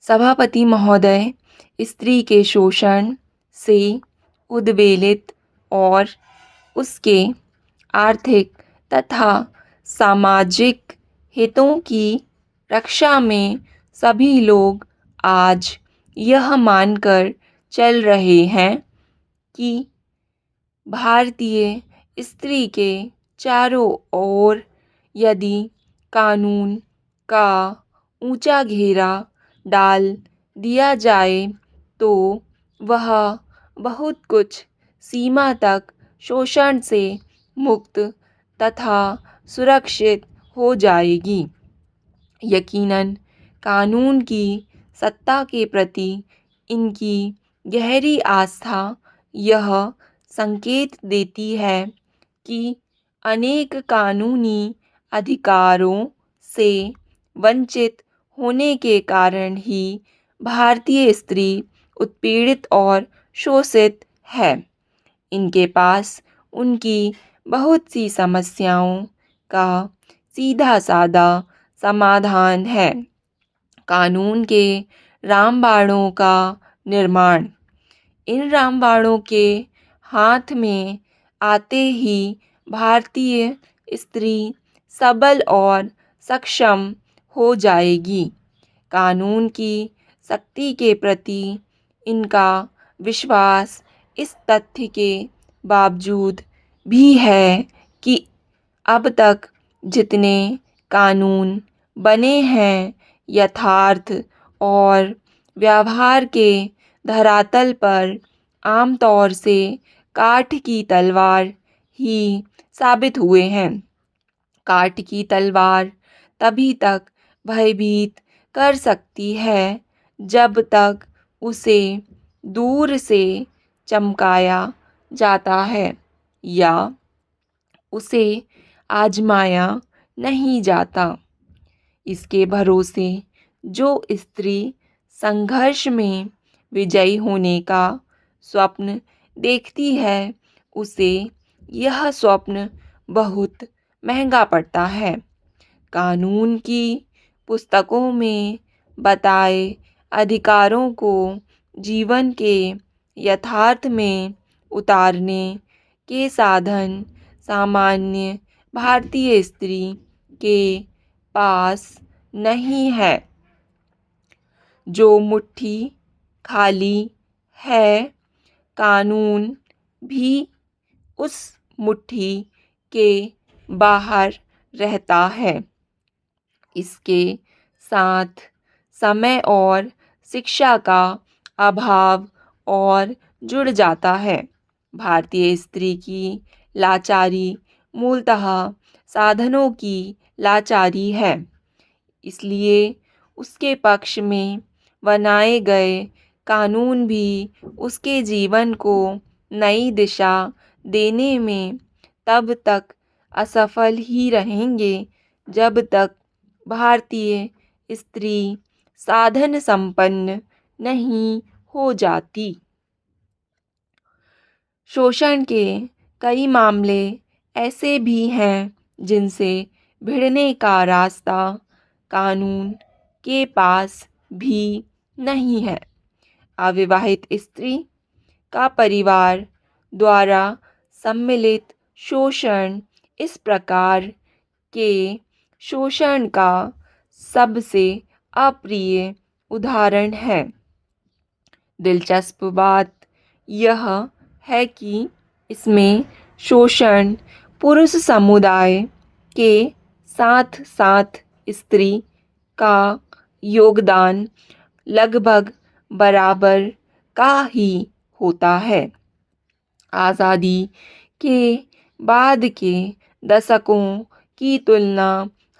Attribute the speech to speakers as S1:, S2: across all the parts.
S1: सभापति महोदय स्त्री के शोषण से उद्वेलित और उसके आर्थिक तथा सामाजिक हितों की रक्षा में सभी लोग आज यह मानकर चल रहे हैं कि भारतीय स्त्री के चारों ओर यदि कानून का ऊंचा घेरा डाल दिया जाए तो वह बहुत कुछ सीमा तक शोषण से मुक्त तथा सुरक्षित हो जाएगी। यकीनन कानून की सत्ता के प्रति इनकी गहरी आस्था यह संकेत देती है कि अनेक कानूनी अधिकारों से वंचित होने के कारण ही भारतीय स्त्री उत्पीड़ित और शोषित है। इनके पास उनकी बहुत सी समस्याओं का सीधा साधा समाधान है। कानून के रामबाणों का निर्माण। इन रामबाणों के हाथ में आते ही भारतीय स्त्री सबल और सक्षम हो जाएगी। कानून की शक्ति के प्रति इनका विश्वास इस तथ्य के बावजूद भी है कि अब तक जितने कानून बने हैं यथार्थ और व्यवहार के धरातल पर आमतौर से काठ की तलवार ही साबित हुए हैं। काठ की तलवार तभी तक भयभीत कर सकती है जब तक उसे दूर से चमकाया जाता है या उसे आजमाया नहीं जाता। इसके भरोसे जो स्त्री संघर्ष में विजयी होने का स्वप्न देखती है उसे यह स्वप्न बहुत महंगा पड़ता है। कानून की पुस्तकों में बताए अधिकारों को जीवन के यथार्थ में उतारने के साधन सामान्य भारतीय स्त्री के पास नहीं है। जो मुट्ठी खाली है कानून भी उस मुट्ठी के बाहर रहता है। इसके साथ समय और शिक्षा का अभाव और जुड़ जाता है। भारतीय स्त्री की लाचारी मूलतः साधनों की लाचारी है। इसलिए उसके पक्ष में बनाए गए कानून भी उसके जीवन को नई दिशा देने में तब तक असफल ही रहेंगे जब तक भारतीय स्त्री साधन संपन्न नहीं हो जाती। शोषण के कई मामले ऐसे भी हैं जिनसे भिड़ने का रास्ता कानून के पास भी नहीं है। अविवाहित स्त्री का परिवार द्वारा सम्मिलित शोषण इस प्रकार के शोषण का सबसे अप्रिय उदाहरण है। दिलचस्प बात यह है कि इसमें शोषण पुरुष समुदाय के साथ साथ स्त्री का योगदान लगभग बराबर का ही होता है। आज़ादी के बाद के दशकों की तुलना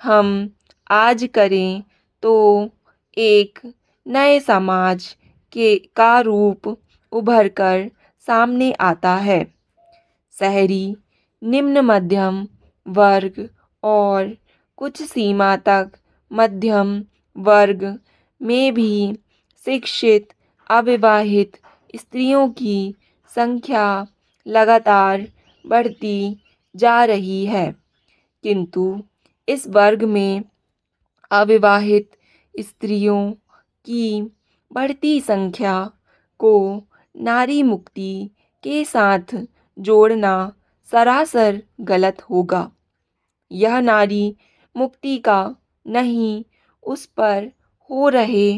S1: हम आज करें तो एक नए समाज का रूप उभर कर सामने आता है। शहरी निम्न मध्यम वर्ग और कुछ सीमा तक मध्यम वर्ग में भी शिक्षित अविवाहित स्त्रियों की संख्या लगातार बढ़ती जा रही है, किंतु इस वर्ग में अविवाहित स्त्रियों की बढ़ती संख्या को नारी मुक्ति के साथ जोड़ना सरासर गलत होगा। यह नारी मुक्ति का नहीं, उस पर हो रहे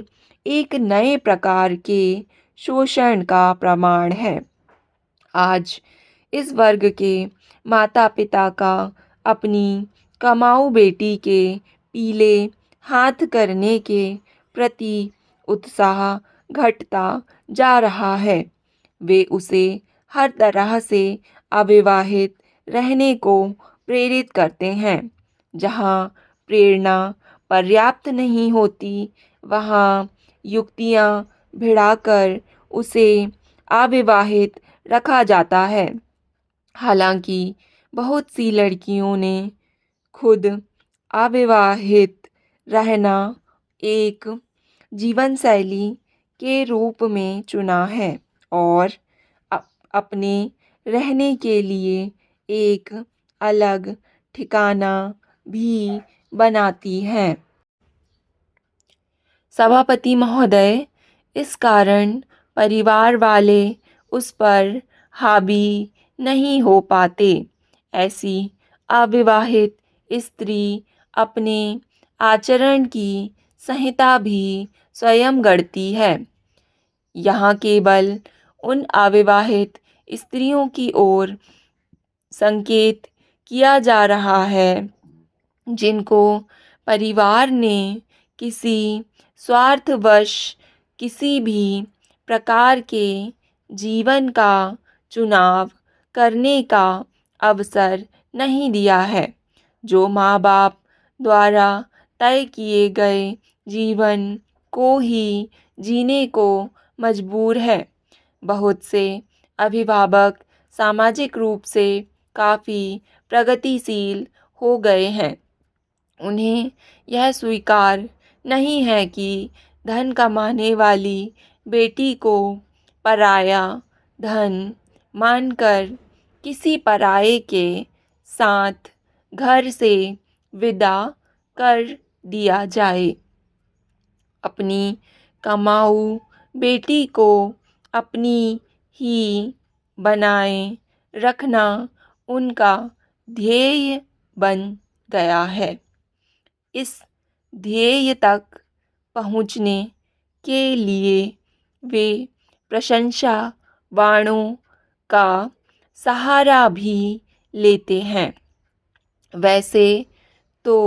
S1: एक नए प्रकार के शोषण का प्रमाण है। आज इस वर्ग के माता पिता का अपनी कमाऊ बेटी के पीले हाथ करने के प्रति उत्साह घटता जा रहा है। वे उसे हर तरह से अविवाहित रहने को प्रेरित करते हैं। जहाँ प्रेरणा पर्याप्त नहीं होती, वहाँ युक्तियाँ भिड़ाकर उसे अविवाहित रखा जाता है। हालांकि बहुत सी लड़कियों ने खुद अविवाहित रहना एक जीवन शैली के रूप में चुना है और अपने रहने के लिए एक अलग ठिकाना भी बनाती हैं। सभापति महोदय, इस कारण परिवार वाले उस पर हावी नहीं हो पाते। ऐसी अविवाहित स्त्री अपने आचरण की संहिता भी स्वयं गढ़ती है। यहाँ केवल उन अविवाहित स्त्रियों की ओर संकेत किया जा रहा है जिनको परिवार ने किसी स्वार्थवश किसी भी प्रकार के जीवन का चुनाव करने का अवसर नहीं दिया है, जो माँ बाप द्वारा तय किए गए जीवन को ही जीने को मजबूर है। बहुत से अभिभावक सामाजिक रूप से काफ़ी प्रगतिशील हो गए हैं। उन्हें यह स्वीकार नहीं है कि धन कमाने वाली बेटी को पराया धन मानकर किसी पराये के साथ घर से विदा कर दिया जाए। अपनी कमाऊ बेटी को अपनी ही बनाए रखना उनका ध्येय बन गया है। इस ध्येय तक पहुँचने के लिए वे प्रशंसा वाणों का सहारा भी लेते हैं। वैसे तो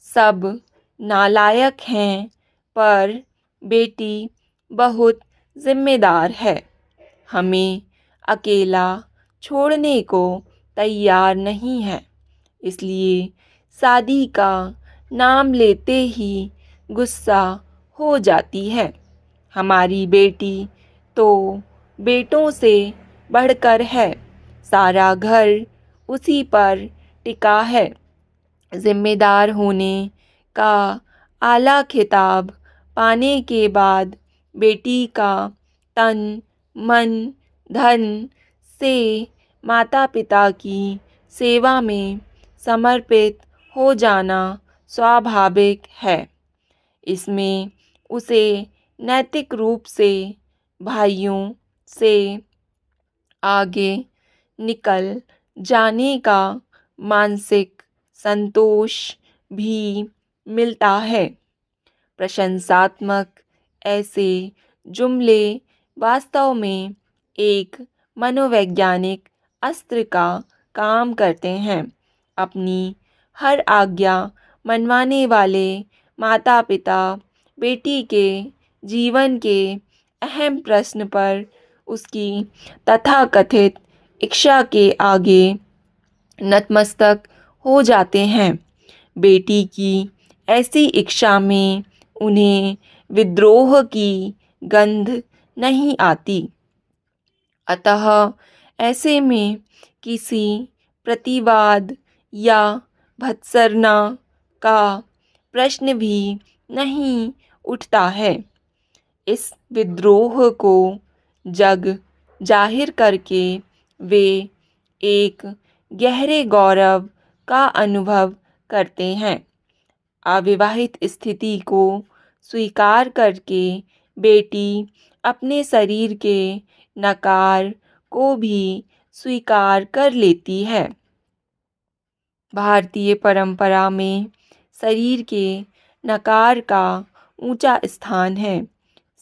S1: सब नालायक हैं, पर बेटी बहुत जिम्मेदार है। हमें अकेला छोड़ने को तैयार नहीं है, इसलिए शादी का नाम लेते ही गुस्सा हो जाती है। हमारी बेटी तो बेटों से बढ़कर है, सारा घर उसी पर टिका है। जिम्मेदार होने का आला खिताब पाने के बाद बेटी का तन मन धन से माता पिता की सेवा में समर्पित हो जाना स्वाभाविक है। इसमें उसे नैतिक रूप से भाइयों से आगे निकल जाने का मानसिक संतोष भी मिलता है। प्रशंसात्मक ऐसे जुमले वास्तव में एक मनोवैज्ञानिक अस्त्र का काम करते हैं। अपनी हर आज्ञा मनवाने वाले माता पिता बेटी के जीवन के अहम प्रश्न पर उसकी तथाकथित इच्छा के आगे नतमस्तक हो जाते हैं। बेटी की ऐसी इच्छा में उन्हें विद्रोह की गंध नहीं आती। अतः ऐसे में किसी प्रतिवाद या भत्सरना का प्रश्न भी नहीं उठता है। इस विद्रोह को जग जाहिर करके वे एक गहरे गौरव का अनुभव करते हैं। अविवाहित स्थिति को स्वीकार करके बेटी अपने शरीर के नकार को भी स्वीकार कर लेती है। भारतीय परंपरा में शरीर के नकार का ऊंचा स्थान है।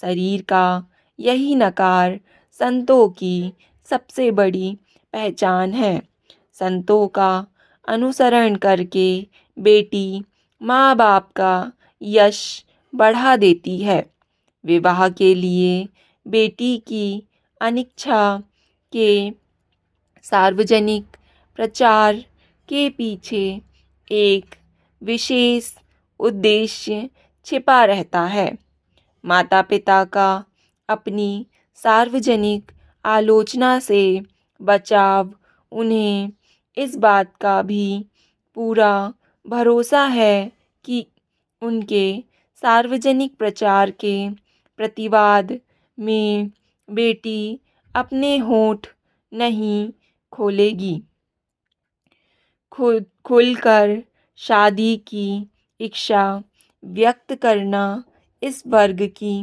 S1: शरीर का यही नकार संतों की सबसे बड़ी पहचान है। संतों का अनुसरण करके बेटी माँ बाप का यश बढ़ा देती है। विवाह के लिए बेटी की अनिच्छा के सार्वजनिक प्रचार के पीछे एक विशेष उद्देश्य छिपा रहता है। माता पिता का अपनी सार्वजनिक आलोचना से बचाव उन्हें इस बात का भी पूरा भरोसा है कि उनके सार्वजनिक प्रचार के प्रतिवाद में बेटी अपने होंठ नहीं खोलेगी। खुलकर शादी की इच्छा व्यक्त करना इस वर्ग की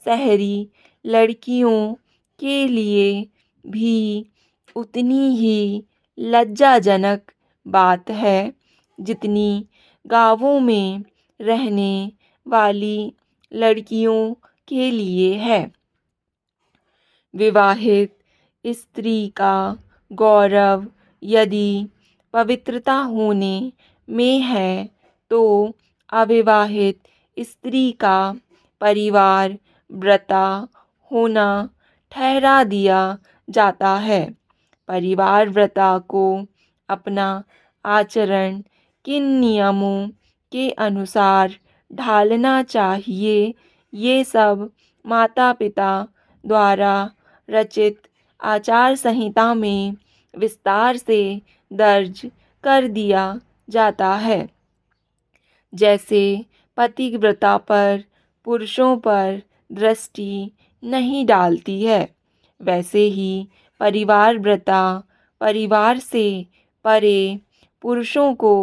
S1: शहरी लड़कियों के लिए भी उतनी ही लज्जाजनक बात है जितनी गांवों में रहने वाली लड़कियों के लिए है। विवाहित स्त्री का गौरव यदि पवित्रता होने में है तो अविवाहित स्त्री का परिवार व्रता होना ठहरा दिया जाता है। परिवार व्रता को अपना आचरण किन नियमों के अनुसार ढालना चाहिए, ये सब माता पिता द्वारा रचित आचार संहिता में विस्तार से दर्ज कर दिया जाता है। जैसे पतिव्रता पर पुरुषों पर दृष्टि नहीं डालती है, वैसे ही परिवार व्रता परिवार से परे पुरुषों को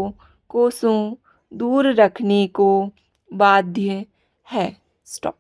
S1: कोसों दूर रखने को बाध्य है। स्टॉप।